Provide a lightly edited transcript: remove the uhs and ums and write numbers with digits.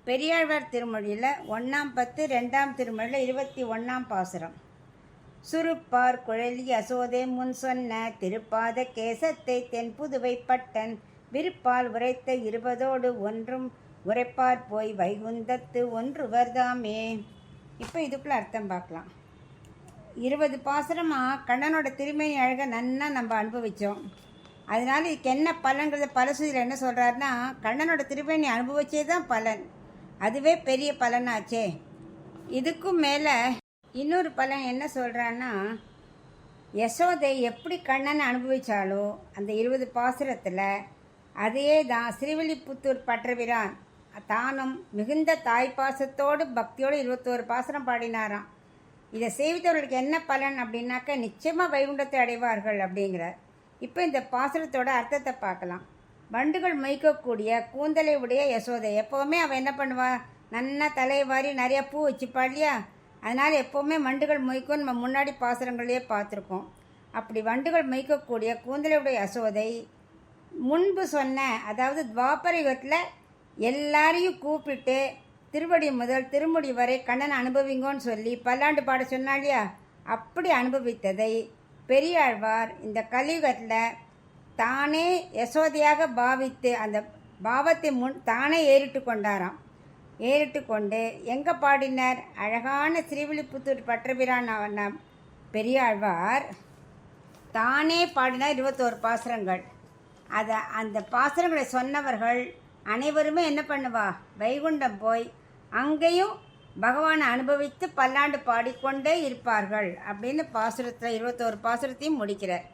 பெரியாழ்வார் திருமொழியில் 1ஆம் பத்து 2ஆம் திருமொழியில் 21ஆம் பாசுரம். சுருப்பார் குழலி அசோதே முன் சொன்ன திருப்பாத கேசத்தை தென்புதுவை பட்டன் விருப்பால் உரைத்த 20ஓடு ஒன்றும் உரைப்பார் போய் வைகுந்தத்து ஒன்றுவர்தாமே. இப்போ இதுக்குள்ள அர்த்தம் பார்க்கலாம். 20 பாசுரமாக கண்ணனோட திருமேனி அழகை நன்னா நம்ம அனுபவித்தோம். அதனால இதுக்கு என்ன பலன்கிறத பலசுதியில் என்ன சொல்கிறாருன்னா, கண்ணனோட திருமேனி அனுபவிச்சே தான் பலன். அதுவே பெரிய பலனாச்சே. இதுக்கும் மேலே இன்னொரு பலன் என்ன சொல்கிறான்னா, யசோதை எப்படி கண்ணனை அனுபவித்தாலோ அந்த 20 பாசுரத்தில் அதையே தான் ஸ்ரீவில்லிபுத்தூர் பற்றபிரான் தானும் மிகுந்த தாய்ப்பாசத்தோடு பக்தியோடு 21 பாசுரம் பாடினாராம். இதை செய்தவர்களுக்கு என்ன பலன் அப்படின்னாக்க நிச்சயமாக வைகுண்டத்தை அடைவார்கள் அப்படிங்கிறார். இப்போ இந்த பாசுரத்தோட அர்த்தத்தை பார்க்கலாம். வண்டுகள் மொய்க்கக்கூடிய கூந்தலை உடைய யசோதை எப்போவுமே அவன் என்ன பண்ணுவா, நன்னா தலையை வாரி நிறையா பூ வச்சுப்பா இல்லையா. அதனால் எப்போவுமே வண்டுகள் மொய்க்கும் நம்ம முன்னாடி பாசுரங்களையே பார்த்துருக்கோம். அப்படி வண்டுகள் மொய்க்கக்கூடிய கூந்தலை உடைய யசோதை முன்பு சொன்ன, அதாவது துவாபர யுகத்தில் எல்லாரையும் கூப்பிட்டு திருவடி முதல் திருமுடி வரை கண்ணன் அனுபவிங்கன்னு சொல்லி பல்லாண்டு பாட சொன்னாலியா, அப்படி அனுபவித்ததை பெரியாழ்வார் இந்த கலியுகத்தில் தானே யசோதையாக பாவித்து அந்த பாவத்தை தானே ஏறிட்டு கொண்டாராம். ஏறிட்டு கொண்டு எங்கே பாடினார், அழகான ஸ்ரீவில்லிபுத்தூர் பற்றபிரான் பெரியாழ்வார் தானே பாடினார் 21 பாசுரங்கள். அந்த பாசுரங்களை சொன்னவர்கள் அனைவருமே என்ன பண்ணுவா, வைகுண்டம் போய் அங்கேயும் பகவானை அனுபவித்து பல்லாண்டு பாடிக்கொண்டே இருப்பார்கள் அப்படின்னு பாசுரத்தில் 21 பாசுரத்தையும் முடிக்கிறார்.